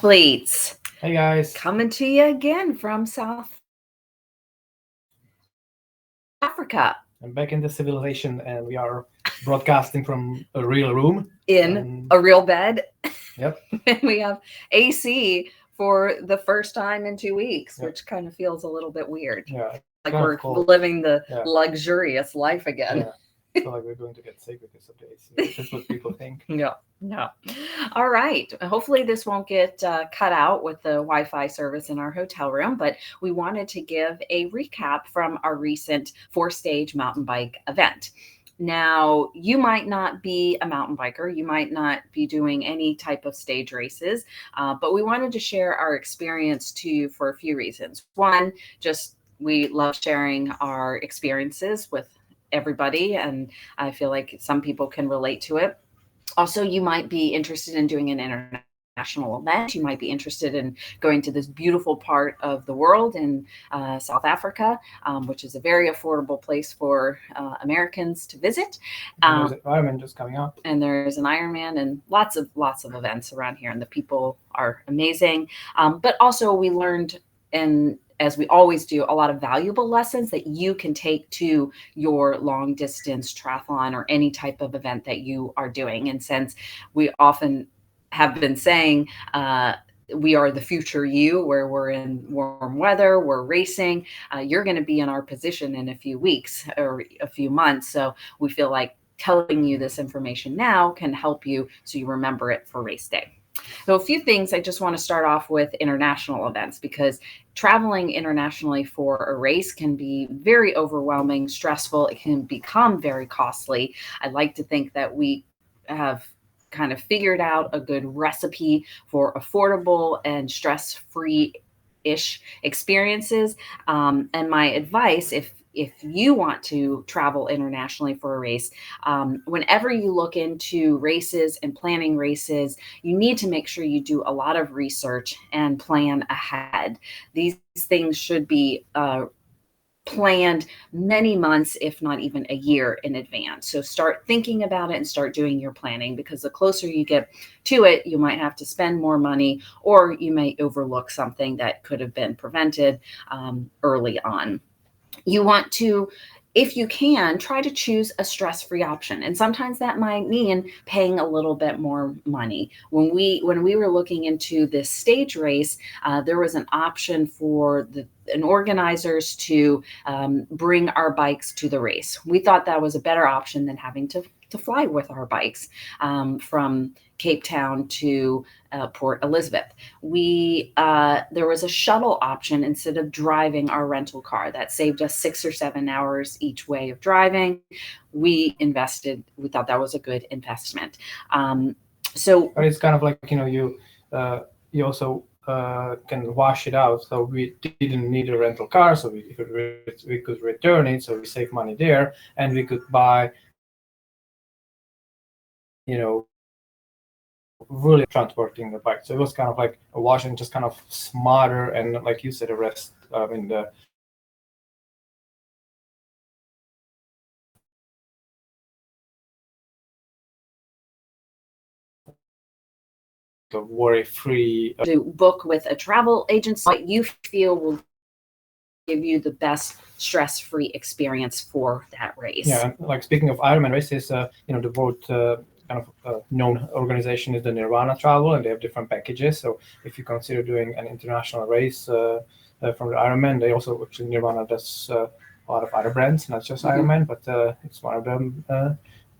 Athletes, Hey guys, coming to you again from South Africa I'm back in the civilization and we are broadcasting from a real room. in a real bed. Yep. And we have AC for the first time in 2 weeks, Yep. which kind of feels a little bit weird. Yeah, Like we're living the luxurious life again. Yeah. I feel like we're going to get sick because of the AC. That's what people think. Yeah. All right. Hopefully this won't get cut out with the Wi-Fi service in our hotel room, but we wanted to give a recap from our recent 4-stage mountain bike event. Now, you might not be a mountain biker, you might not be doing any type of stage races, but we wanted to share our experience to you for a few reasons. One, just we love sharing our experiences with everybody, and I feel like some people can relate to it. Also, you might be interested in doing an international event. You might be interested in going to this beautiful part of the world in South Africa, which is a very affordable place for Americans to visit. There's an Ironman just coming up. And there's an Ironman and lots of events around here, and the people are amazing. But also, we learned, and as we always do, a lot of valuable lessons that you can take to your long distance triathlon or any type of event that you are doing. And since we often have been saying, we are the future you, where we're in warm weather, we're racing, you're going to be in our position in a few weeks or a few months. So we feel like telling you this information now can help you so you remember it for race day. So a few things I just want to start off with international events, because traveling internationally for a race can be very overwhelming, stressful. It can become very costly. I like to think that we have kind of figured out a good recipe for affordable and stress-free ish experiences. And my advice, if you want to travel internationally for a race, whenever you look into races and planning races, you need to make sure you do a lot of research and plan ahead. These things should be planned many months, if not even a year in advance. So start thinking about it and start doing your planning, because the closer you get to it, you might have to spend more money, or you may overlook something that could have been prevented early on. You want to, if you can, try to choose a stress-free option. And sometimes that might mean paying a little bit more money. When we were looking into this stage race, there was an option for an organizers to bring our bikes to the race. We thought that was a better option than having to fly with our bikes from Cape Town to Port Elizabeth. There was a shuttle option instead of driving our rental car. That saved us 6 or 7 hours each way of driving. We thought that was a good investment. But it's kind of like, you also can wash it out. So we didn't need a rental car, so we could return it, so we save money there, and we could buy, really transporting the bike. So it was kind of like a wash and just kind of smarter, and like you said, a rest in the worry-free. To book with a travel agency what you feel will give you the best stress-free experience for that race. Yeah, like speaking of Ironman races, the world kind of known organization is the Nirvana Travel, and they have different packages. So if you consider doing an international race from the Ironman, they also, actually Nirvana does a lot of other brands, not just Ironman, but it's one of them.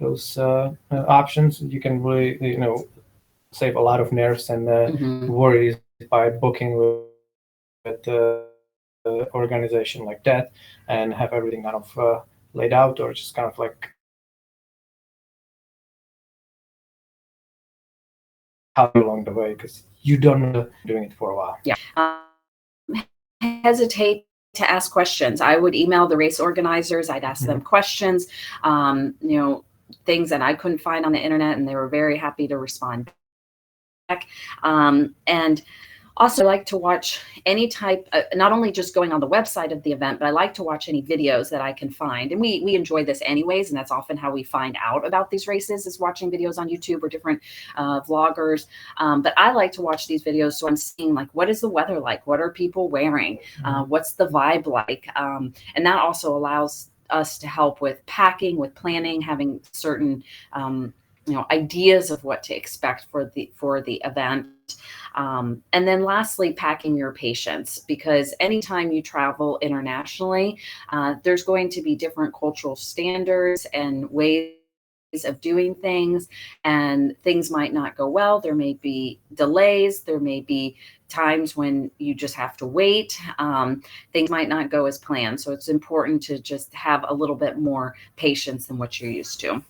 Those options, you can really save a lot of nerves and worries by booking with organization like that, and have everything kind of laid out, or just kind of like help you along the way, because you don't know doing it for a while. Yeah. Hesitate to ask questions. I would email the race organizers. I'd ask them questions, things that I couldn't find on the internet, and they were very happy to respond back. And Also, I like to watch any type, not only just going on the website of the event, but I like to watch any videos that I can find. And we enjoy this anyways, and that's often how we find out about these races, is watching videos on YouTube or different vloggers. But I like to watch these videos so I'm seeing, like, what is the weather like? What are people wearing? What's the vibe like? And that also allows us to help with packing, with planning, having certain ideas of what to expect for the event. And then lastly, packing your patients, because anytime you travel internationally, there's going to be different cultural standards and ways of doing things, and things might not go well. There may be delays. There may be times when you just have to wait. Things might not go as planned. So it's important to just have a little bit more patience than what you're used to.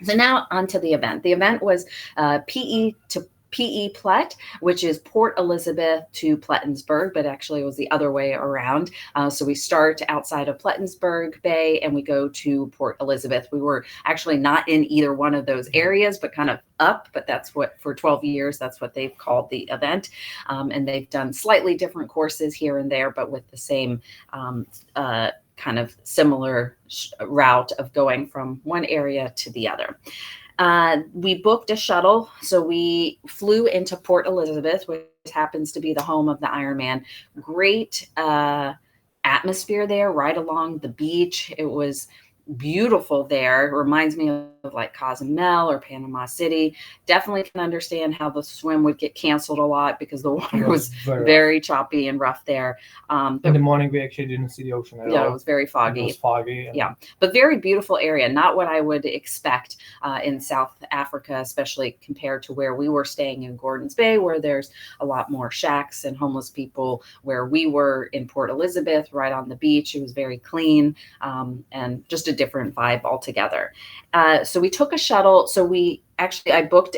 So now on to the event. The event was PE to PE Plett, which is Port Elizabeth to Plettsburgh, but actually it was the other way around. So we start outside of Plettsburgh Bay and we go to Port Elizabeth. We were actually not in either one of those areas, but kind of up, but that's what, for 12 years, that's what they've called the event. And they've done slightly different courses here and there, but with the same kind of similar route of going from one area to the other. We booked a shuttle. So we flew into Port Elizabeth, which happens to be the home of the Ironman. Great atmosphere there, right along the beach. It was beautiful there. It reminds me of like Cozumel or Panama City. Definitely can understand how the swim would get canceled a lot because the water was very choppy and rough there. In the morning, we actually didn't see the ocean at all. Yeah, it was very foggy. It was foggy. Yeah, but very beautiful area. Not what I would expect in South Africa, especially compared to where we were staying in Gordons Bay, where there's a lot more shacks and homeless people. Where we were in Port Elizabeth, right on the beach, it was very clean and just a different vibe altogether. So we took a shuttle. So I booked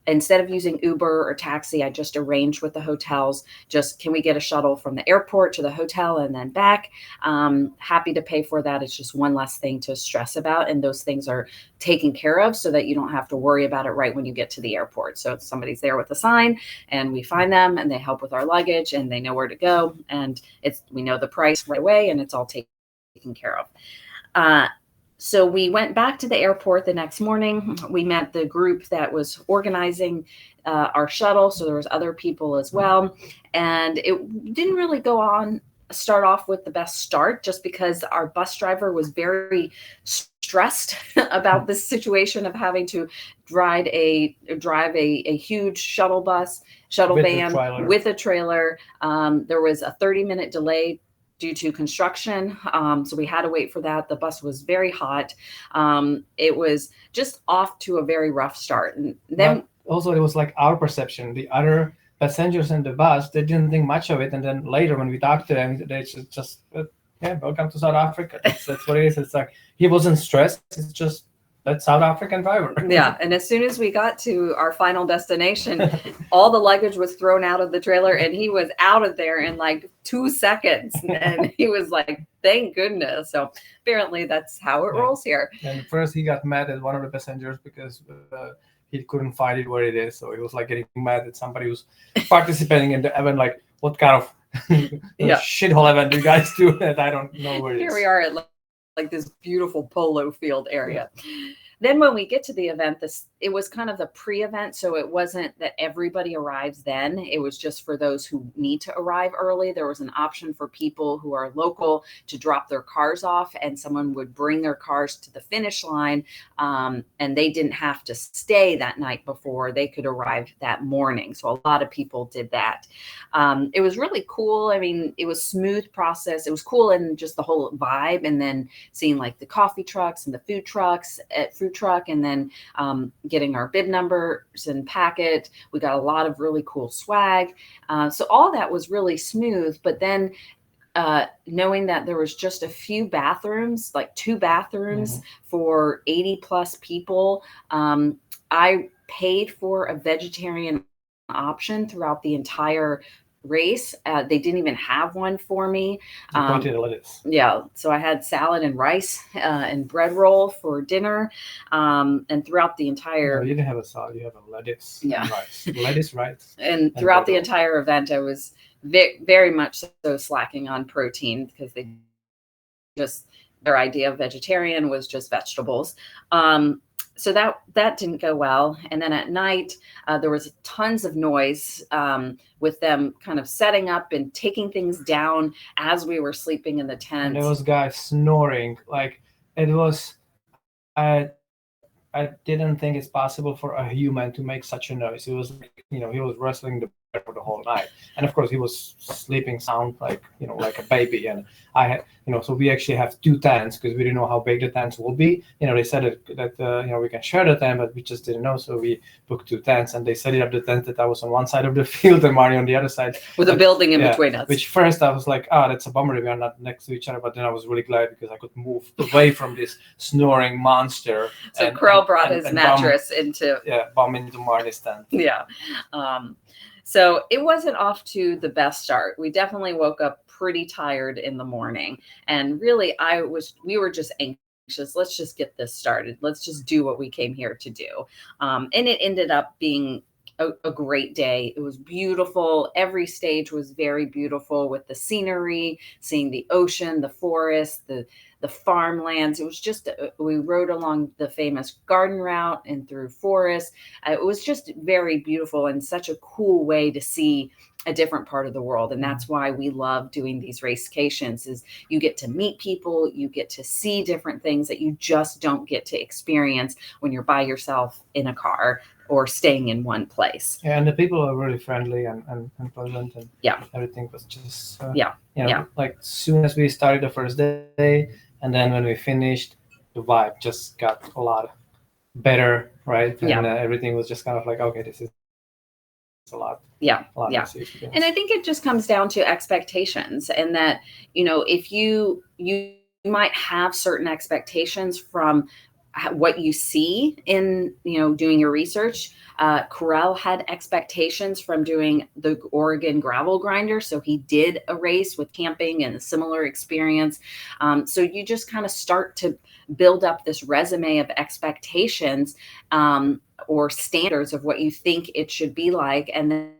instead of using Uber or taxi, I just arranged with the hotels, just can we get a shuttle from the airport to the hotel and then back? Happy to pay for that. It's just one less thing to stress about. And those things are taken care of so that you don't have to worry about it right when you get to the airport. So somebody's there with a sign and we find them and they help with our luggage and they know where to go. And we know the price right away and it's all taken care of. So we went back to the airport the next morning. We met the group that was organizing our shuttle. So there was other people as well. And it didn't really start off with the best start, just because our bus driver was very stressed about this situation of having to drive a huge shuttle van with a trailer. There was a 30-minute delay due to construction. So we had to wait for that. The bus was very hot. It was just off to a very rough start. And then also it was like our perception. The other passengers in the bus, they didn't think much of it. And then later when we talked to them, they just welcome to South Africa. That's what it is. It's like, he wasn't stressed. It's just that South African driver. Yeah. And as soon as we got to our final destination, all the luggage was thrown out of the trailer and he was out of there in like 2 seconds. And he was like, thank goodness. So apparently that's how it rolls here. And first he got mad at one of the passengers because he couldn't find it where it is. So he was like getting mad at somebody who's participating in the event. Like, what kind of shithole event do you guys do that I don't know where it is? Here we are at like this beautiful polo field area. Then when we get to the event, it was kind of the pre-event. So it wasn't that everybody arrives then. It was just for those who need to arrive early. There was an option for people who are local to drop their cars off and someone would bring their cars to the finish line. And they didn't have to stay that night before. They could arrive that morning. So a lot of people did that. It was really cool. I mean, it was a smooth process. It was cool in just the whole vibe. And then seeing like the coffee trucks and the food trucks at Fruit Truck, and then getting our bib numbers and packet. We got a lot of really cool swag. So all that was really smooth. But then knowing that there was just a few bathrooms, like 2 bathrooms for 80 plus people, I paid for a vegetarian option throughout the entire race. They didn't even have one for me. You pointed at lettuce. Yeah, so I had salad and rice and bread roll for dinner, and throughout the entire. No, you didn't have a salad. You have a lettuce Yeah. and rice. Lettuce, rice. And throughout the entire event, I was very much so slacking on protein because their idea of vegetarian was just vegetables. So that didn't go well. And then at night, there was tons of noise with them kind of setting up and taking things down as we were sleeping in the tent. And there was guys snoring. Like, it was, I didn't think it's possible for a human to make such a noise. It was like, he was wrestling the bed for the whole night. And of course he was sleeping sound like a baby. And I had, so we actually have 2 tents because we didn't know how big the tents will be. They said that we can share the tent, but we just didn't know. So we booked 2 tents, and they set up the tent that I was on one side of the field and Marty on the other side. With a building in between us. Which first I was like, that's a bummer that we are not next to each other. But then I was really glad because I could move away from this snoring monster. So Krell brought his mattress bum into Marty's tent. Yeah. So it wasn't off to the best start. We definitely woke up pretty tired in the morning, and really we were just anxious. Let's just get this started. Let's just do what we came here to do. And it ended up being a great day. It was beautiful. Every stage was very beautiful with the scenery, seeing the ocean, the forest, the farmlands. It was just, we rode along the famous garden route and through forests. It was just very beautiful and such a cool way to see a different part of the world. And that's why we love doing these racecations, is you get to meet people, you get to see different things that you just don't get to experience when you're by yourself in a car or staying in one place. Yeah, and the people are really friendly and pleasant, and everything was just like soon as we started the first day, and then when we finished, the vibe just got a lot better, right? And everything was just kind of like, okay, this is a lot. Yeah. And I think it just comes down to expectations, and that, if you might have certain expectations from what you see in, doing your research. Corel had expectations from doing the Oregon gravel grinder. So he did a race with camping and a similar experience. So you just kind of start to build up this resume of expectations or standards of what you think it should be like. And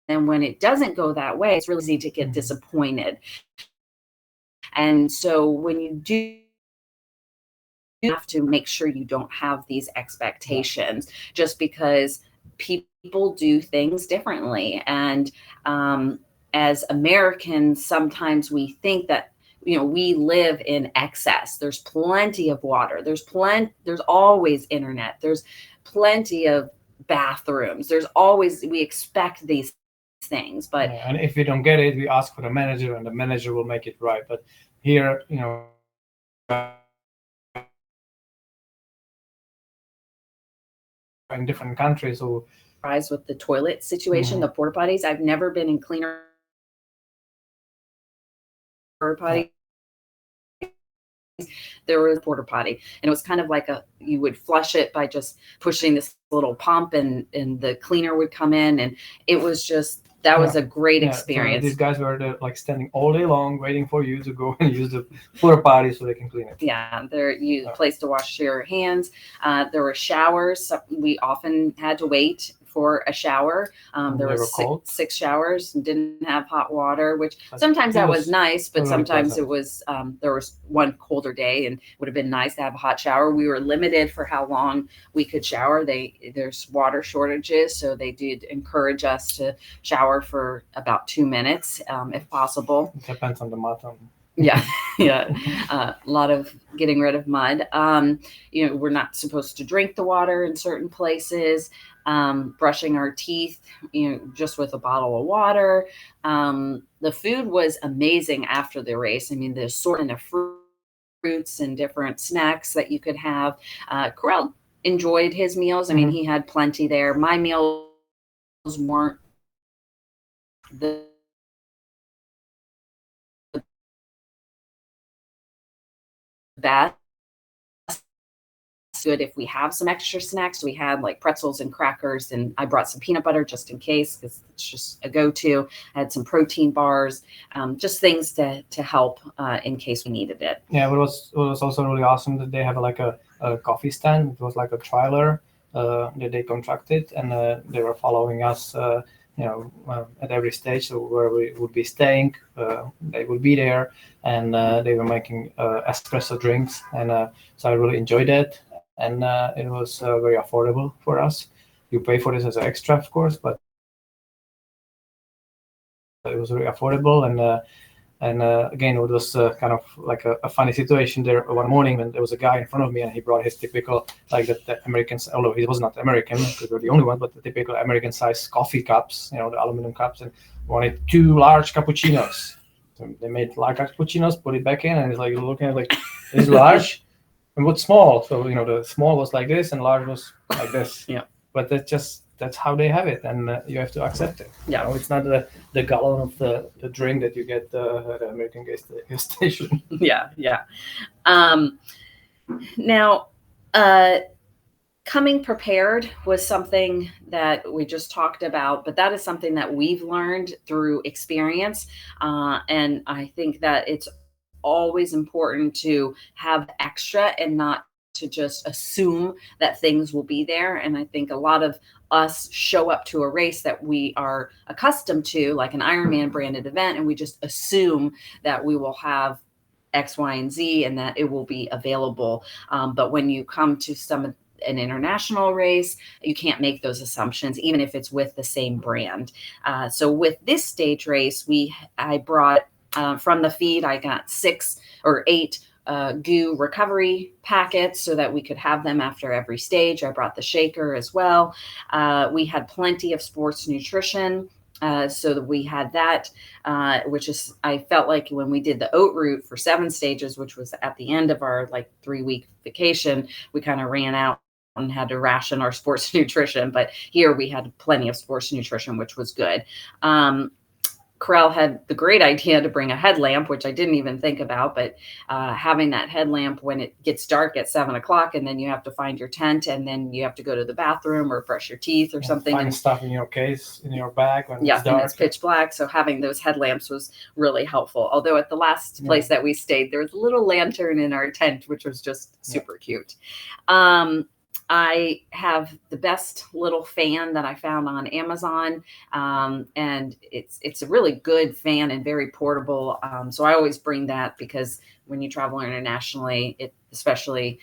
then when it doesn't go that way, it's really easy to get disappointed. And so when you do, you have to make sure you don't have these expectations just because people do things differently. And as Americans, sometimes we think that, we live in excess. There's plenty of water. There's always internet. There's plenty of bathrooms. We expect these things, but and if we don't get it, we ask for the manager, and the manager will make it right. But here, in different countries, or with the toilet situation, the porta potties. I've never been in cleaner porta potty. There was a porta potty, and it was kind of like you would flush it by just pushing this little pump, and the cleaner would come in, and it was just, that was a great experience. So these guys were standing all day long waiting for you to go and use the porta potty so they can clean it. Yeah, place to wash your hands. There were showers. So we often had to wait for a shower. There was 6 showers and didn't have hot water, which sometimes that was nice, but sometimes it was, there was one colder day and would have been nice to have a hot shower. We were limited for how long we could shower. There's water shortages, so they did encourage us to shower for about 2 minutes, if possible. It depends on the mud. Yeah. A lot of getting rid of mud. We're not supposed to drink the water in certain places. Brushing our teeth, just with a bottle of water. The food was amazing after the race. I mean, the assortment of fruits and different snacks that you could have. Corel enjoyed his meals. I mean, he had plenty there. My meals weren't the best. that's good if we have some extra snacks. We had like pretzels and crackers, and I brought some peanut butter just in case because it's just a go-to. I had some protein bars, just things to help in case we needed it. Yeah, it was also really awesome that they have like a coffee stand. It was like a trailer that they contracted, and they were following us. At every stage, so where we would be staying, they would be there, and they were making espresso drinks, and so I really enjoyed it, and it was very affordable for us. You pay for this as an extra, of course, but it was very affordable, and again, it was kind of like a funny situation there one morning when there was a guy in front of me and he brought his typical, like the Americans, although he was not American because we're the only one, but the typical American size coffee cups, the aluminum cups, and wanted 2 large cappuccinos. So they made large cappuccinos, put it back in, and he's like looking at like, this large and what's small? So, the small was like this and large was like this. Yeah. But that's how they have it, and you have to accept it. Yeah. It's not the gallon of the drink that you get at the American gas station. Yeah. Now, coming prepared was something that we just talked about, but that is something that we've learned through experience. And I think that it's always important to have extra and not to just assume that things will be there. And I think a lot of us show up to a race that we are accustomed to, like an Ironman branded event, and we just assume that we will have X, Y, and Z and that it will be available. But when you come to an international race, you can't make those assumptions, even if it's with the same brand. So with this stage race, I brought from the feed, I got 6 or 8 GU recovery packets so that we could have them after every stage. I brought the shaker as well. We had plenty of sports nutrition. So that we had that, which is, I felt like when we did the oat route for 7 stages, which was at the end of our 3-week vacation, we kind of ran out and had to ration our sports nutrition. But here we had plenty of sports nutrition, which was good. Corral had the great idea to bring a headlamp, which I didn't even think about, but having that headlamp when it gets dark at 7 o'clock and then you have to find your tent and then you have to go to the bathroom or brush your teeth or something. Find stuff in your case, in your bag when it's dark. And it's pitch black. So having those headlamps was really helpful. Although at the last place that we stayed, there was a little lantern in our tent, which was just super cute. I have the best little fan that I found on Amazon, and it's a really good fan and very portable. So I always bring that because when you travel internationally, especially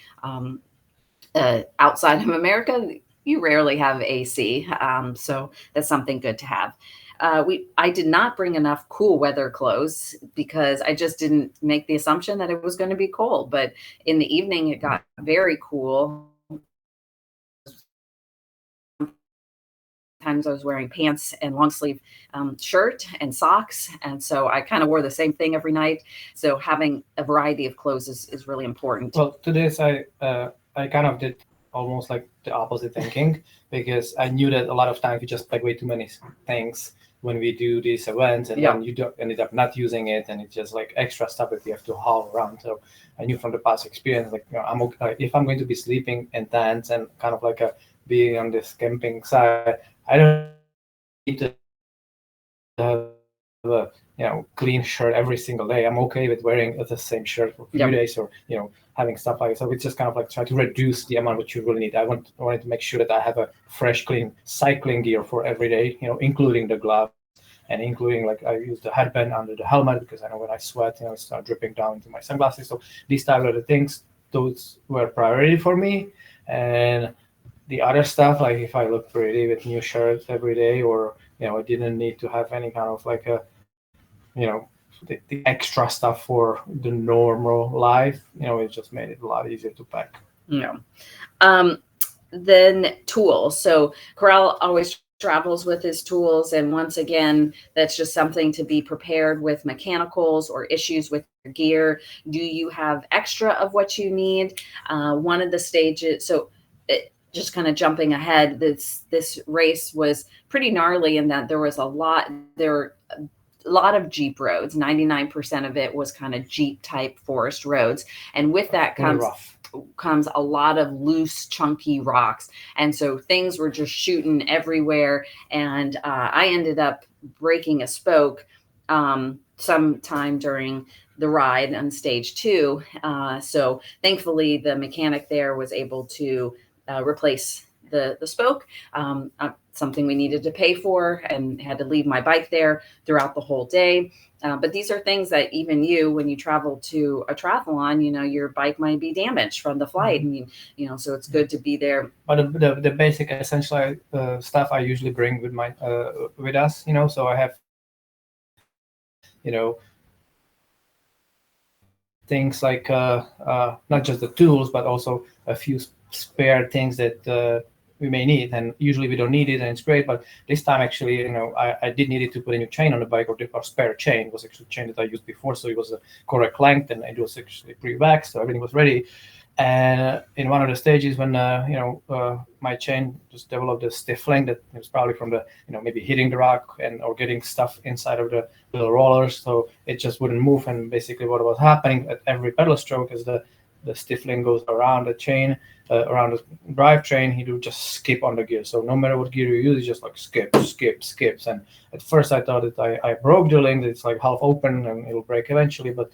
outside of America, you rarely have AC. So that's something good to have. I did not bring enough cool weather clothes because I just didn't make the assumption that it was going to be cold. But in the evening, it got very cool. Times I was wearing pants and long sleeve shirt and socks. And so I kind of wore the same thing every night. So having a variety of clothes is really important. Well, to this, I kind of did almost like the opposite thinking because I knew that a lot of times we just pack way too many things when we do these events and then you ended up not using it and it's just like extra stuff that you have to haul around. So I knew from the past experience, I'm okay if I'm going to be sleeping in tents and kind of like being on this camping side, I don't need to have a clean shirt every single day. I'm okay with wearing the same shirt for a few days or having stuff like that. So it's just kind of like try to reduce the amount that you really need. I wanted to make sure that I have a fresh, clean cycling gear for every day, including the gloves and including I use the headband under the helmet because I know when I sweat, it starts dripping down into my sunglasses. So these type of things, those were priority for me. And the other stuff, like if I look pretty with new shirts every day, or I didn't need to have any kind of the extra stuff for the normal life. It just made it a lot easier to pack. Then tools. So Corral always travels with his tools, and once again, that's just something to be prepared with mechanicals or issues with your gear. Do you have extra of what you need? One of the stages. So. Just kind of jumping ahead, this race was pretty gnarly in that there was a lot. There were lot of Jeep roads. 99% of it was kind of Jeep type forest roads. And with that comes a lot of loose, chunky rocks. And so things were just shooting everywhere. And I ended up breaking a spoke sometime during the ride on stage 2. So thankfully, the mechanic there was able to replace the spoke, something we needed to pay for, and had to leave my bike there throughout the whole day. But these are things that even you, when you travel to a triathlon, your bike might be damaged from the flight. So it's good to be there. But the basic essential stuff I usually bring with my with us, so I have, things like not just the tools, but also a few spare things that we may need, and usually we don't need it, and it's great. But this time, actually, I did need it to put a new chain on the bike, or spare chain. It was actually a chain that I used before, so it was a correct length, and it was actually pre-waxed, so everything was ready. And in one of the stages, when my chain just developed a stiffling that was probably from the maybe hitting the rock or getting stuff inside of the little rollers, so it just wouldn't move. And basically, what was happening at every pedal stroke is the stiffling goes around the chain, around the drivetrain. He would just skip on the gear. So no matter what gear you use, it's just like skips. And at first, I thought that I broke the link. It's like half open and it'll break eventually, but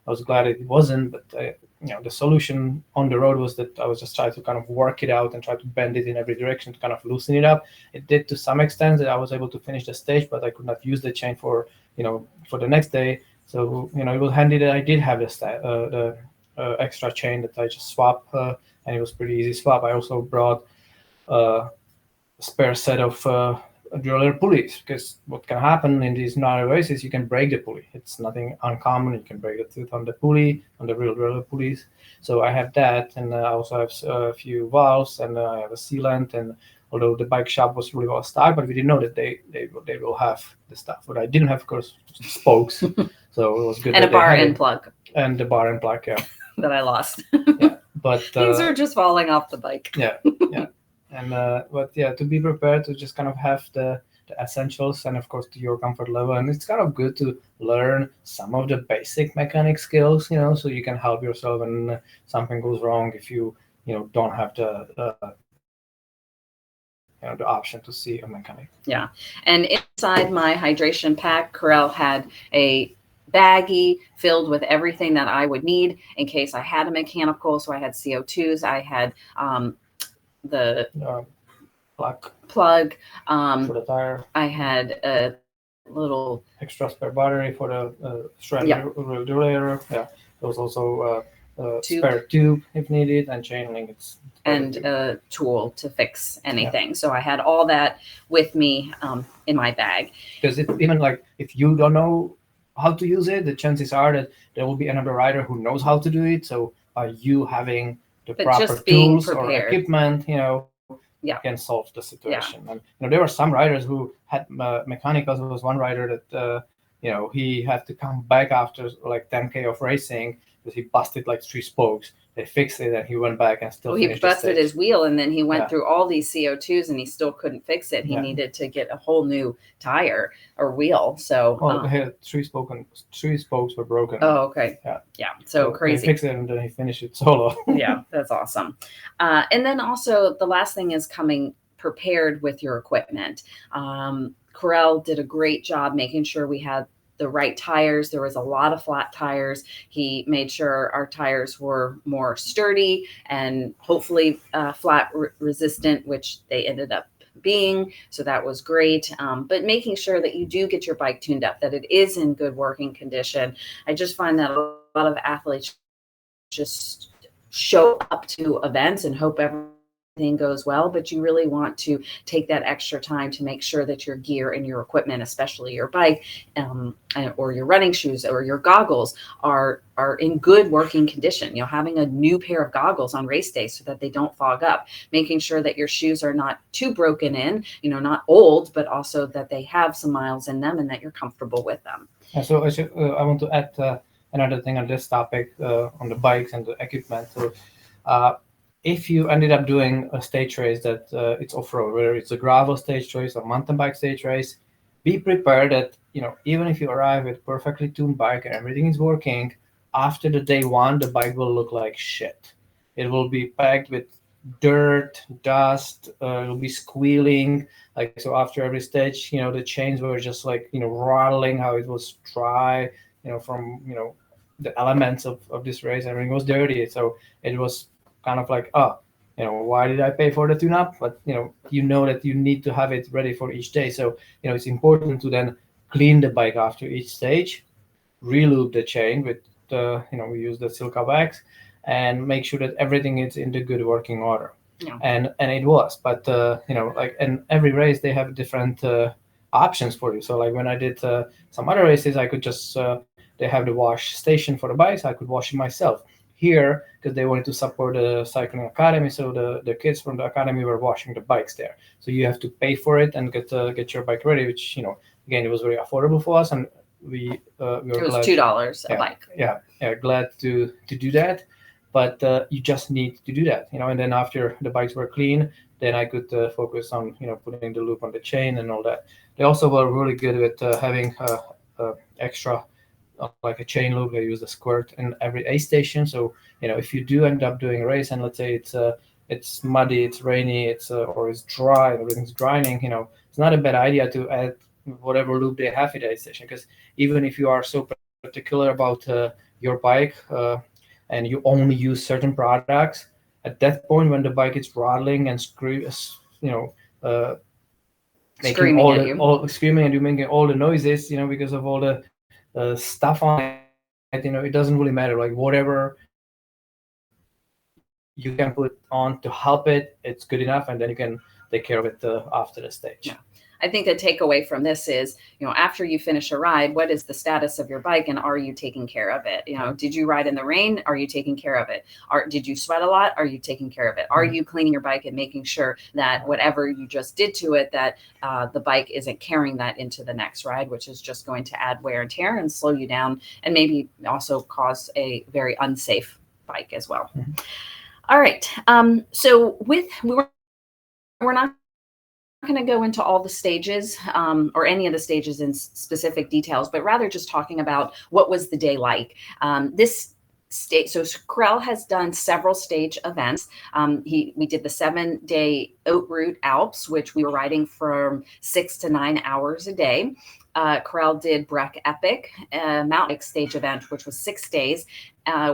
I was glad it wasn't. But the solution on the road was that I was just trying to kind of work it out and try to bend it in every direction to kind of loosen it up. It did to some extent that I was able to finish the stage, but I could not use the chain for the next day. So it was handy that I did have the extra chain that I just swap, and it was pretty easy swap. I also brought a spare set of driller pulleys, because what can happen in these narrow races is you can break the pulley. It's nothing uncommon. You can break the tooth on the pulley, on the real driller pulleys. So I have that, and I also have a few valves, and I have a sealant. And although the bike shop was really well stocked, but we didn't know that they will have the stuff. What I didn't have, of course, spokes. So it was good. And a bar end plug. And the bar end plug, yeah. That I lost. Yeah, but things are just falling off the bike. Yeah. And but yeah, to be prepared to just kind of have the essentials, and of course to your comfort level. And it's kind of good to learn some of the basic mechanic skills, so you can help yourself when something goes wrong, if you don't have the option to see a mechanic. Yeah. And inside my hydration pack, Corel had a baggie filled with everything that I would need in case I had a mechanical. So I had CO2s, I had the plug for the tire. I had a little extra spare battery for the regulator. Yeah, there was also a spare tube if needed, and chain link. And a tool to fix anything. Yeah. So I had all that with me in my bag. Because even like if you don't know how to use it, the chances are that there will be another rider who knows how to do it. So you having the proper tools or equipment, can solve the situation. Yeah. And there were some riders who had mechanicals. There was one rider that he had to come back after like 10K of racing because he busted like 3 spokes. They fixed it, and he went back and still finished. He busted his wheel, and then he went through all these CO2s, and he still couldn't fix it. He needed to get a whole new tire or wheel. So he had 3 spokes were broken. Oh, okay. Yeah. So crazy. He fixed it, and then he finished it solo. Yeah, that's awesome. And then also the last thing is coming prepared with your equipment. Corel did a great job making sure we had the right tires. There was a lot of flat tires. He made sure our tires were more sturdy and hopefully flat resistant, which they ended up being. So that was great. But making sure that you do get your bike tuned up, that it is in good working condition. I just find that a lot of athletes just show up to events and hope everything goes well, but you really want to take that extra time to make sure that your gear and your equipment, especially your bike or your running shoes or your goggles, are in good working condition. Having a new pair of goggles on race day so that they don't fog up, making sure that your shoes are not too broken in, not old, but also that they have some miles in them and that you're comfortable with them. Yeah, so I want to add another thing on this topic on the bikes and the equipment. So if you ended up doing a stage race that it's off-road, whether it's a gravel stage race or mountain bike stage race, be prepared that, even if you arrive with perfectly tuned bike and everything is working, after the day one, the bike will look like shit. It will be packed with dirt, dust, it'll be squealing. Like, so after every stage, the chains were just like, rattling how it was dry, from, the elements of this race. Everything was dirty. So it was kind of like, oh, why did I pay for the tune-up? But you know that you need to have it ready for each day. So it's important to then clean the bike after each stage, relube the chain with we use the silica wax, and make sure that everything is in the good working order. Yeah. And it was, but like, and every race they have different options for you. So like when I did some other races, I could just they have the wash station for the bikes, I could wash it myself. Here, because they wanted to support the cycling academy, so the kids from the academy were washing the bikes there. So you have to pay for it and get your bike ready, which again, it was very affordable for us, and we were It was glad. $2 a Yeah, bike. yeah, glad to do that. But you just need to do that, and then after the bikes were clean, then I could focus on putting the loop on the chain and all that. They also were really good with having extra like a chain loop. They use the squirt in every aid station. So if you do end up doing a race and let's say it's muddy, it's rainy, or it's dry, everything's drying, it's not a bad idea to add whatever loop they have at the aid station, because even if you are so particular about your bike and you only use certain products, at that point when the bike is rattling and making screaming and you making all the noises, because of all the stuff on it, it doesn't really matter. Like whatever you can put on to help it, it's good enough, and then you can take care of it after the stage. Yeah. I think the takeaway from this is, after you finish a ride, what is the status of your bike and are you taking care of it? Did you ride in the rain? Are you taking care of it? Did you sweat a lot? Are you taking care of it? Are you cleaning your bike and making sure that whatever you just did to it, that the bike isn't carrying that into the next ride, which is just going to add wear and tear and slow you down and maybe also cause a very unsafe bike as well. Mm-hmm. All right. So we're not going to go into all the stages or any of the stages in specific details, but rather just talking about what was the day like. This stage, so Karel has done several stage events. We did the 7-day Haute Route Alps, which we were riding from 6 to 9 hours a day. Karel did Breck Epic mountain bike stage event, which was 6 days,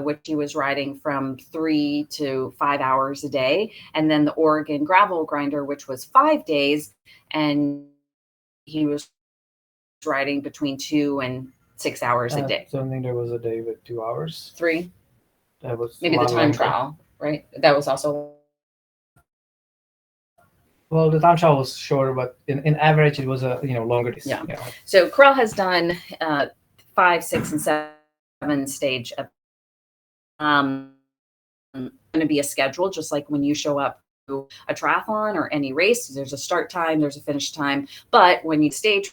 which he was riding from 3 to 5 hours a day. And then the Oregon Gravel Grinder, which was 5 days, and he was riding between 2 and 6 hours a day. So I think there was a day with 2 hours. 3. That was maybe the time trial, right? That was also. Well, the time trial was shorter, but in average, it was a longer distance. Yeah. So Karel has done 5, 6, and 7 stage. Going to be a schedule, just like when you show up to a triathlon or any race. There's a start time, there's a finish time, but when you stage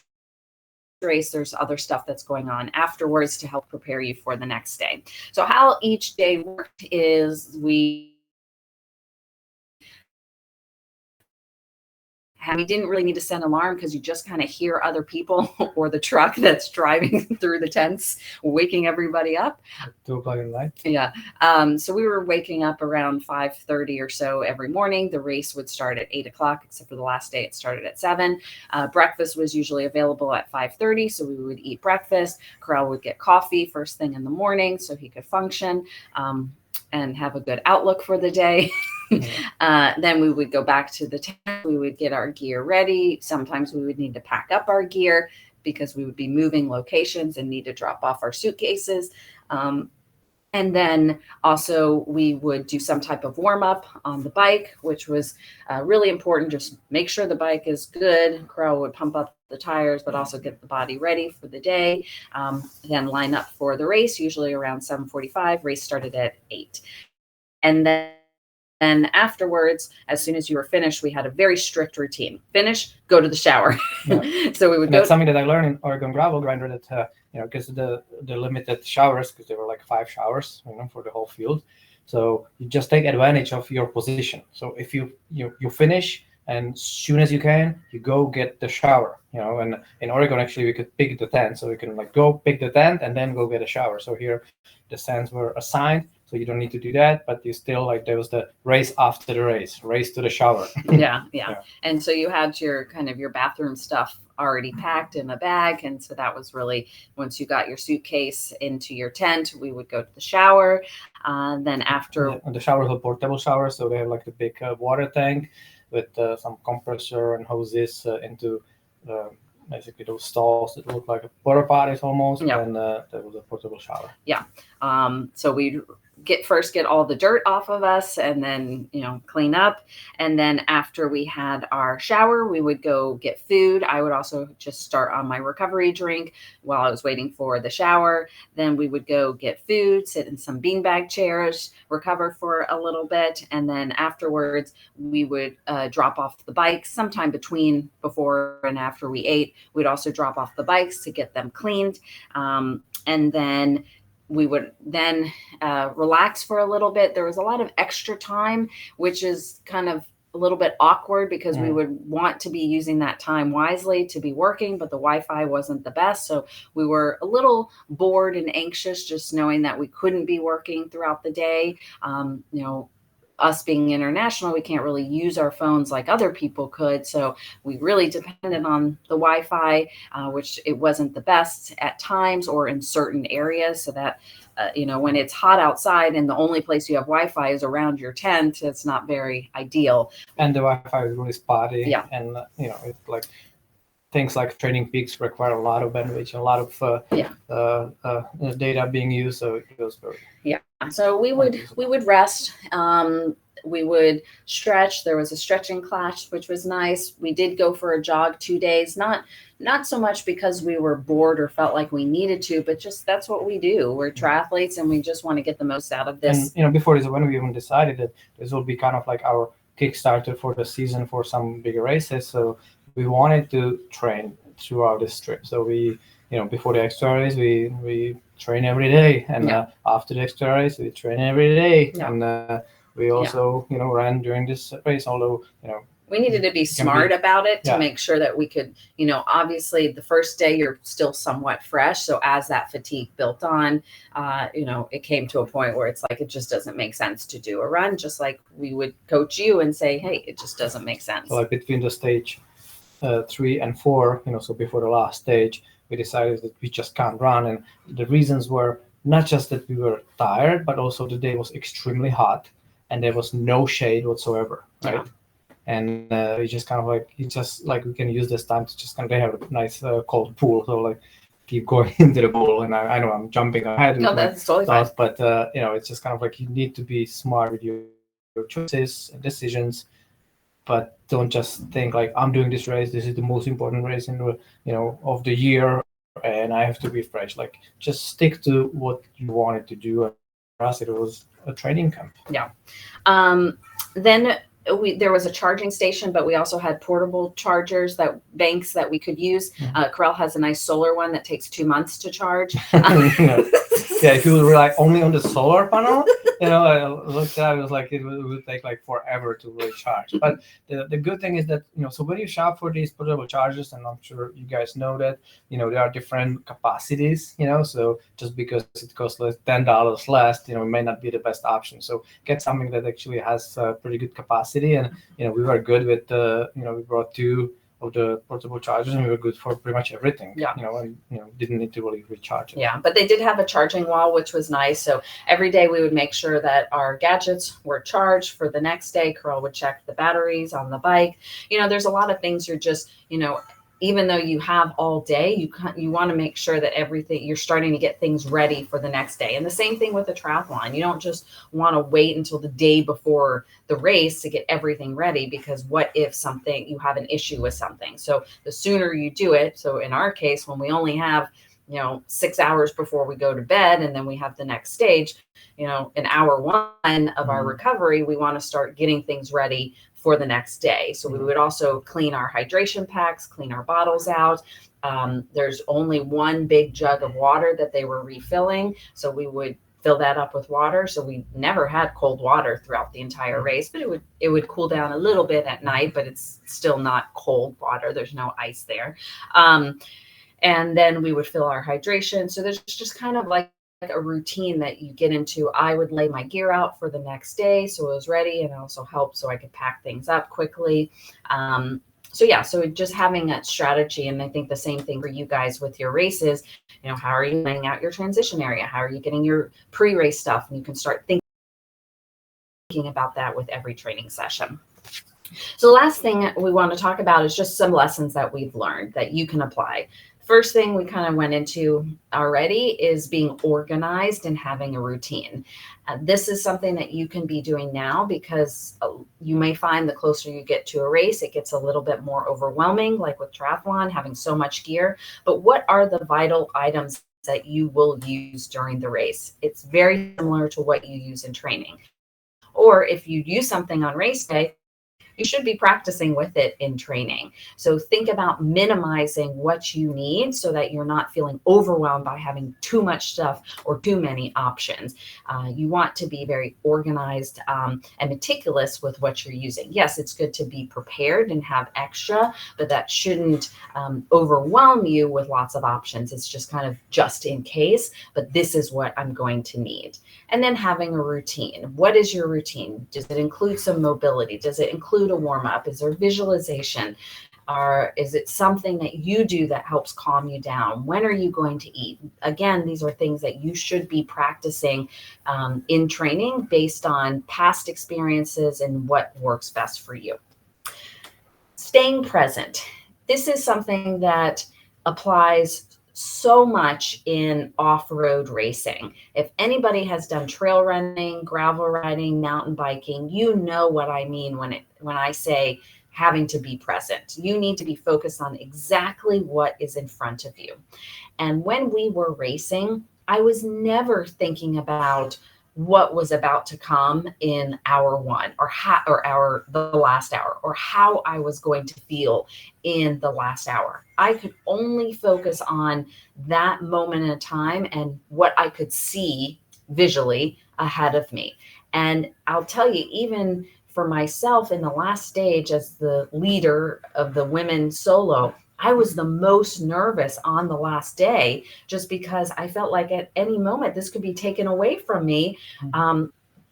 race, there's other stuff that's going on afterwards to help prepare you for the next day. So how each day worked is we didn't really need to send an alarm because you just kind of hear other people or the truck that's driving through the tents, waking everybody up. 2 o'clock in the night. Yeah. So we were waking up around 5:30 or so every morning. The race would start at 8 o'clock, except for the last day it started at 7. Breakfast was usually available at 5:30. So we would eat breakfast. Karel would get coffee first thing in the morning so he could function and have a good outlook for the day. Then we would go back to the tent. We would get our gear ready. Sometimes we would need to pack up our gear because we would be moving locations and need to drop off our suitcases. And then also we would do some type of warm up on the bike, which was really important. Just make sure the bike is good. Karel would pump up the tires, but also get the body ready for the day. Then line up for the race, usually around 7:45. Race started at 8. And then afterwards, as soon as you were finished, we had a very strict routine. Finish, go to the shower. Yeah. So we would and go. That's something that I learned in Oregon Gravel Grinder, that because the limited showers, because there were like 5 showers, for the whole field. So you just take advantage of your position. So if you finish, and as soon as you can, you go get the shower. And in Oregon, actually, we could pick the tent, so we can like go pick the tent and then go get a shower. So here, the stands were assigned, so you don't need to do that, but you still like there was the race after the race to the shower. Yeah. And so you had your kind of your bathroom stuff already packed in a bag, and so that was really, once you got your suitcase into your tent, we would go to the shower. Then after the shower is a portable shower, so they have like the big water tank with some compressor and hoses into basically those stalls that look like a porta potties almost. And there was a portable shower. So we'd get all the dirt off of us, and then clean up. And then after we had our shower, we would go get food. I would also just start on my recovery drink while I was waiting for the shower. Then we would go get food, sit in some beanbag chairs, recover for a little bit, and then afterwards we would drop off the bikes. Sometime before and after we ate, we'd also drop off the bikes to get them cleaned, and then we would then relax for a little bit. There was a lot of extra time, which is kind of a little bit awkward because we would want to be using that time wisely to be working, but the Wi-Fi wasn't the best. So we were a little bored and anxious just knowing that we couldn't be working throughout the day. Us being international, we can't really use our phones like other people could. So we really depended on the Wi-Fi, which it wasn't the best at times or in certain areas. So that, when it's hot outside and the only place you have Wi-Fi is around your tent, it's not very ideal. And the Wi-Fi is really spotty. Yeah. And, it's like things like training peaks require a lot of bandwidth, a lot of data being used. So it was very. Yeah. So we would rest. We would stretch. There was a stretching class, which was nice. We did go for a jog 2 days, not so much because we were bored or felt like we needed to, but just that's what we do. We're triathletes and we just want to get the most out of this. And, before this, when we even decided that this will be kind of like our Kickstarter for the season for some bigger races. So we wanted to train throughout this trip. So we, before the extra race, we train every day. And after the extra race, we train every day. Yeah. And we also, ran during this race, although, we needed to be smart about it to make sure that we could, obviously the first day you're still somewhat fresh. So as that fatigue built on, it came to a point where it's like, it just doesn't make sense to do a run, just like we would coach you and say, hey, it just doesn't make sense. So like between the stage 3 and 4, so before the last stage, we decided that we just can't run. And the reasons were not just that we were tired, but also the day was extremely hot and there was no shade whatsoever, right? Yeah. And we just kind of like, we can use this time to just they have a nice cold pool. So like keep going into the pool. And I know I'm jumping ahead. No, that's totally fine. But, it's just kind of like you need to be smart with your choices and decisions, but don't just think like I'm doing this race. This is the most important race in the, of the year. And I have to be fresh. Like just stick to what you wanted to do. And for us, it was a training camp. Yeah. Then there was a charging station, but we also had portable chargers, banks that we could use. Corel has a nice solar one that takes 2 months to charge. Yeah, if you rely only on the solar panel, I looked at it, it was like it would take like forever to really charge. But the good thing is that, so when you shop for these portable chargers, and I'm sure you guys know that, there are different capacities, so just because it costs $10 less, it may not be the best option. So get something that actually has pretty good capacity. And, we were good with, we brought 2 of the portable chargers and we were good for pretty much everything. Yeah. And didn't need to really recharge it. Yeah, but they did have a charging wall, which was nice. So every day we would make sure that our gadgets were charged for the next day. Corel would check the batteries on the bike. There's a lot of things you're just, even though you have all day, you want to make sure that you're starting to get things ready for the next day. And the same thing with a triathlon. You don't just want to wait until the day before the race to get everything ready, because what if you have an issue with something? So the sooner you do it. So in our case, when we only have 6 hours before we go to bed, and then we have the next stage, in hour 1 of our recovery, we want to start getting things ready for the next day. So we would also clean our hydration packs, clean our bottles out. There's only 1 big jug of water that they were refilling. So we would fill that up with water. So we never had cold water throughout the entire race, but it would cool down a little bit at night, but it's still not cold water. There's no ice there. And then we would fill our hydration. So there's just kind of like a routine that you get into. I would lay my gear out for the next day so it was ready, and also helped so I could pack things up quickly. So just having that strategy, and I think the same thing for you guys with your races. How are you laying out your transition area? How are you getting your pre-race stuff? And you can start thinking about that with every training session. So the last thing we want to talk about is just some lessons that we've learned that you can apply. First thing we kind of went into already is being organized and having a routine. This is something that you can be doing now, because you may find the closer you get to a race, it gets a little bit more overwhelming, like with triathlon, having so much gear. But what are the vital items that you will use during the race? It's very similar to what you use in training. Or if you use something on race day, you should be practicing with it in training. So think about minimizing what you need so that you're not feeling overwhelmed by having too much stuff or too many options. You want to be very organized and meticulous with what you're using. Yes, it's good to be prepared and have extra, but that shouldn't overwhelm you with lots of options. It's just kind of just in case, but this is what I'm going to need. And then having a routine. What is your routine? Does it include some mobility? Does it include a warm-up? Is there visualization? Or is it something that you do that helps calm you down? When are you going to eat? Again, these are things that you should be practicing in training based on past experiences and what works best for you. Staying present. This is something that applies so much in off-road racing. If anybody has done trail running, gravel riding, mountain biking, you know what I mean when I say having to be present. You need to be focused on exactly what is in front of you. And when we were racing, I was never thinking about what was about to come in hour one or the last hour, or how I was going to feel in the last hour. I could only focus on that moment in time and what I could see visually ahead of me. And I'll tell you, even for myself in the last stage as the leader of the women's solo, I was the most nervous on the last day, just because I felt like at any moment this could be taken away from me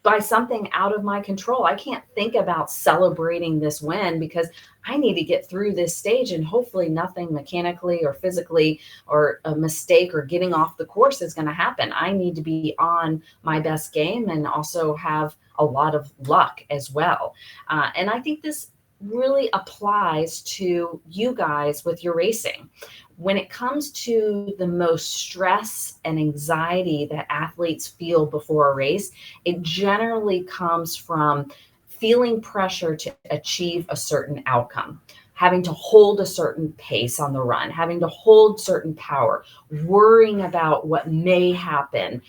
by something out of my control. I can't think about celebrating this win because I need to get through this stage, and hopefully nothing mechanically or physically or a mistake or getting off the course is going to happen. I need to be on my best game and also have a lot of luck as well. And I think this really applies to you guys with your racing. When it comes to the most stress and anxiety that athletes feel before a race, it generally comes from feeling pressure to achieve a certain outcome, having to hold a certain pace on the run, having to hold certain power, worrying about what may happen,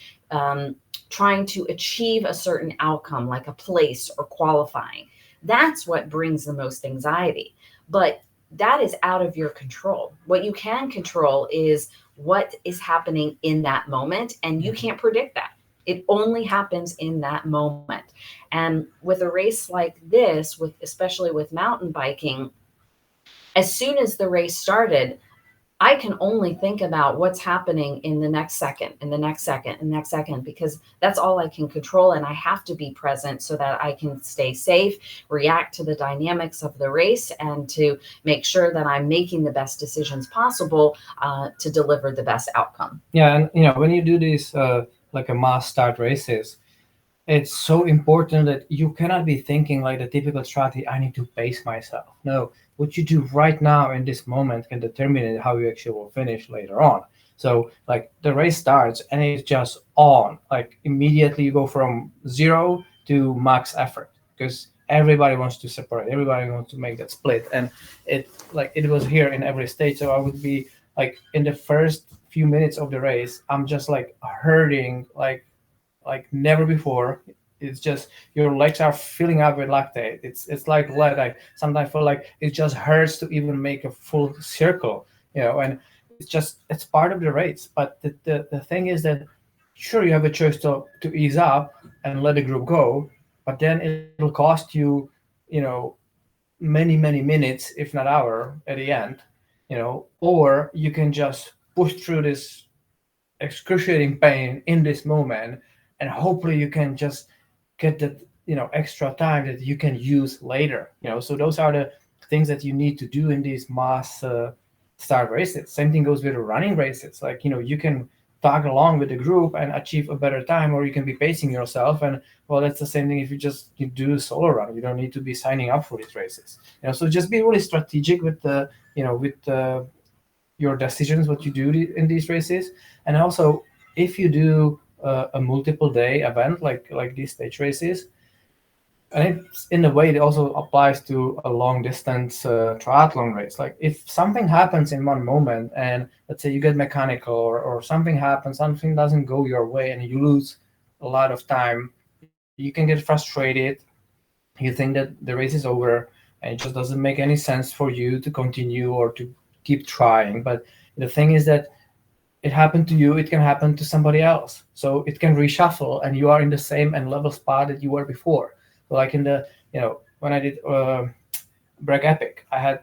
trying to achieve a certain outcome like a place or qualifying. That's what brings the most anxiety. But that is out of your control. What you can control is what is happening in that moment, and you can't predict that. It only happens in that moment. And with a race like this, especially with mountain biking, as soon as the race started, I can only think about what's happening in the next second, in the next second, and next second, because that's all I can control. And I have to be present so that I can stay safe, react to the dynamics of the race, and to make sure that I'm making the best decisions possible to deliver the best outcome. Yeah, and when you do these like a mass start races, it's so important that you cannot be thinking like the typical strategy, I need to pace myself. No, what you do right now in this moment can determine how you actually will finish later on. So like the race starts and it's just on, like immediately you go from 0 to max effort, because everybody wants to separate, everybody wants to make that split. And it was here in every stage. So I would be like in the first few minutes of the race, I'm just like hurting like never before. It's just your legs are filling up with lactate. It's like lead. I sometimes feel like it just hurts to even make a full circle, and it's part of the race. But the thing is that sure, you have a choice to ease up and let the group go, but then it'll cost you, you know, many minutes, if not hour, at the end, or you can just push through this excruciating pain in this moment, and hopefully you can just get that extra time that you can use later. So those are the things that you need to do in these mass start races. Same thing goes with the running races. Like you can tag along with the group and achieve a better time, or you can be pacing yourself. And well, that's the same thing if you do a solo run. You don't need to be signing up for these races. So just be really strategic with the with your decisions, what you do in these races. And also, if you do a multiple day event like these stage races, and it's in a way it also applies to a long distance triathlon race. Like if something happens in one moment, and let's say you get mechanical, or something happens, something doesn't go your way, and you lose a lot of time, you can get frustrated. You think that the race is over, and it just doesn't make any sense for you to continue or to keep trying. But the thing is that it happened to you, it can happen to somebody else. So it can reshuffle, and you are in the same and level spot that you were before. So like in the, when I did Break Epic, I had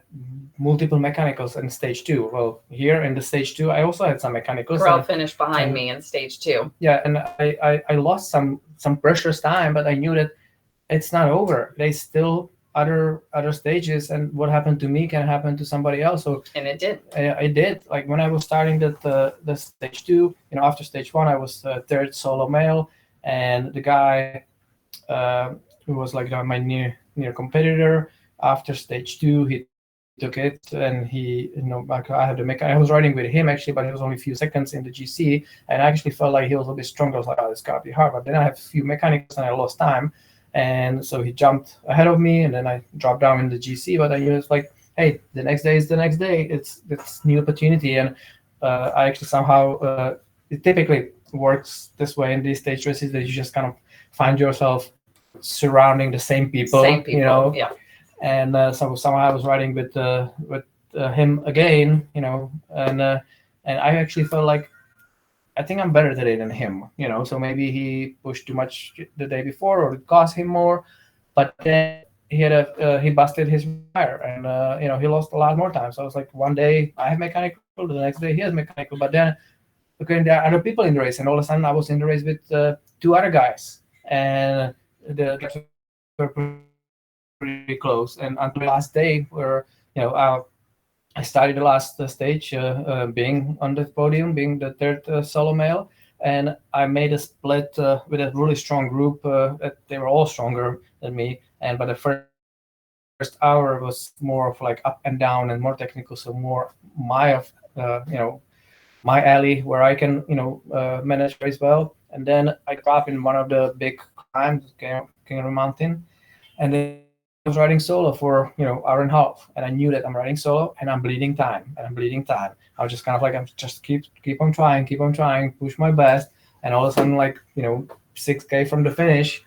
multiple mechanicals in stage 2. Well, here in the stage 2, I also had some mechanicals. Girl finished behind me in stage 2. Yeah, and I lost some precious time, but I knew that it's not over. There's still other stages, and what happened to me can happen to somebody else. So and it did. It did. Like when I was starting the stage 2, after stage 1, I was the third solo male, and the guy who was like my near competitor, after stage 2, he took it, and I was riding with him actually, but it was only a few seconds in the GC, and I actually felt like he was a bit stronger. I was like, oh, it's gotta be hard. But then I have a few mechanicals, and I lost time. And so he jumped ahead of me, and then I dropped down in the GC. But I knew it's like, hey, the next day is the next day. It's new opportunity. And I actually somehow, it typically works this way in these stage races, that you just kind of find yourself surrounding the same people. Yeah. And so somehow I was riding with him again, and I actually felt like, I think I'm better today than him, so maybe he pushed too much the day before, or it cost him more. But then he busted his tire, and he lost a lot more time. So I was like, one day I have mechanical, the next day he has mechanical. But then, okay, there are other people in the race, and all of a sudden I was in the race with 2 other guys, and the gaps were pretty close. And until the last day, where I started the last stage being on the podium, being the third solo male, and I made a split with a really strong group. They were all stronger than me, and by the first hour was more of like up and down and more technical, so more my alley where I can manage race well. And then I got up in one of the big climbs, King of the Mountain, and then I was riding solo for hour and a half, and I knew that I'm riding solo and I'm bleeding time. I was just kind of like, I'm just keep on trying, push my best. And all of a sudden, like 6K from the finish,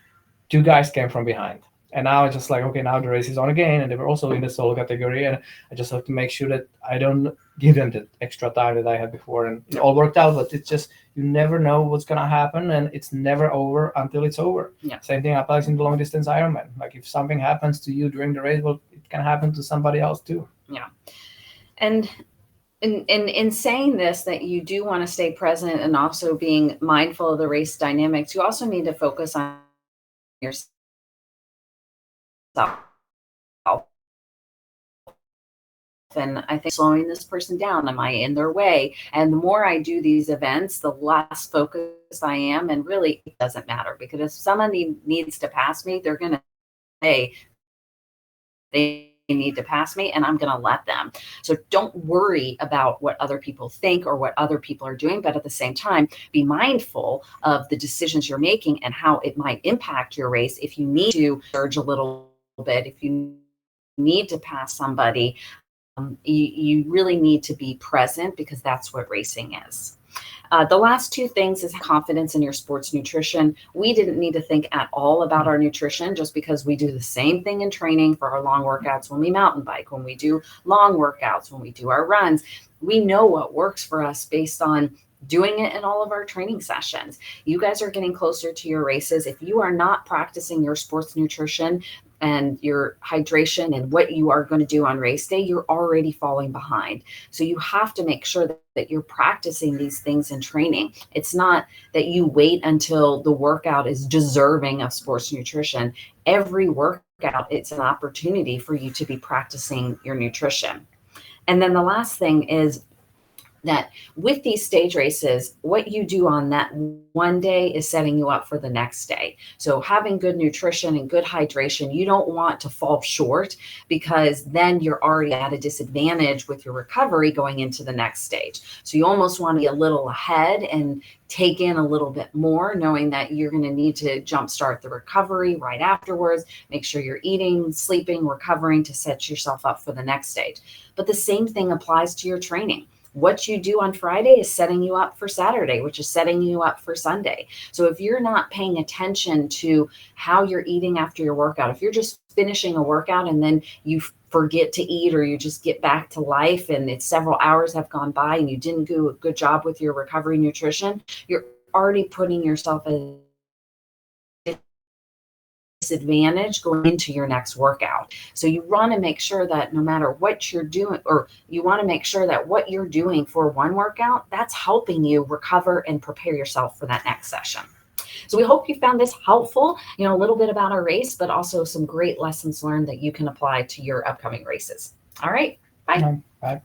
2 guys came from behind. And now it's just like, okay, now the race is on again, and they were also in the solo category, and I just have to make sure that I don't give them the extra time that I had before. And it all worked out, but it's just, you never know what's gonna happen, and it's never over until it's over. Yeah. Same thing applies in the long distance Ironman. Like if something happens to you during the race, well, it can happen to somebody else too. Yeah. And in saying this, that you do want to stay present and also being mindful of the race dynamics, you also need to focus on yourself. And I think slowing this person down, am I in their way? And the more I do these events, the less focused I am. And really, it doesn't matter, because if somebody needs to pass me, they're going to say they need to pass me, and I'm going to let them. So don't worry about what other people think or what other people are doing, but at the same time, be mindful of the decisions you're making and how it might impact your race. If you need to surge a little bit, if you need to pass somebody, you really need to be present, because that's what racing is. The last 2 things is confidence in your sports nutrition. We didn't need to think at all about our nutrition, just because we do the same thing in training for our long workouts, when we mountain bike, when we do long workouts, when we do our runs. We know what works for us based on doing it in all of our training sessions. You guys are getting closer to your races. If you are not practicing your sports nutrition and your hydration and what you are going to do on race day, you're already falling behind. So you have to make sure that you're practicing these things in training. It's not that you wait until the workout is deserving of sports nutrition. Every workout, it's an opportunity for you to be practicing your nutrition. And then the last thing is that with these stage races, what you do on that one day is setting you up for the next day. So having good nutrition and good hydration, you don't want to fall short, because then you're already at a disadvantage with your recovery going into the next stage. So you almost want to be a little ahead and take in a little bit more, knowing that you're going to need to jumpstart the recovery right afterwards. Make sure you're eating, sleeping, recovering to set yourself up for the next stage. But the same thing applies to your training. What you do on Friday is setting you up for Saturday, which is setting you up for Sunday. So if you're not paying attention to how you're eating after your workout, if you're just finishing a workout and then you forget to eat, or you just get back to life and it's several hours have gone by and you didn't do a good job with your recovery nutrition, you're already putting yourself at a disadvantage going into your next workout. So you want to make sure that no matter what you're doing, or you want to make sure that what you're doing for one workout, that's helping you recover and prepare yourself for that next session. So we hope you found this helpful, a little bit about our race, but also some great lessons learned that you can apply to your upcoming races. All right, bye. Bye.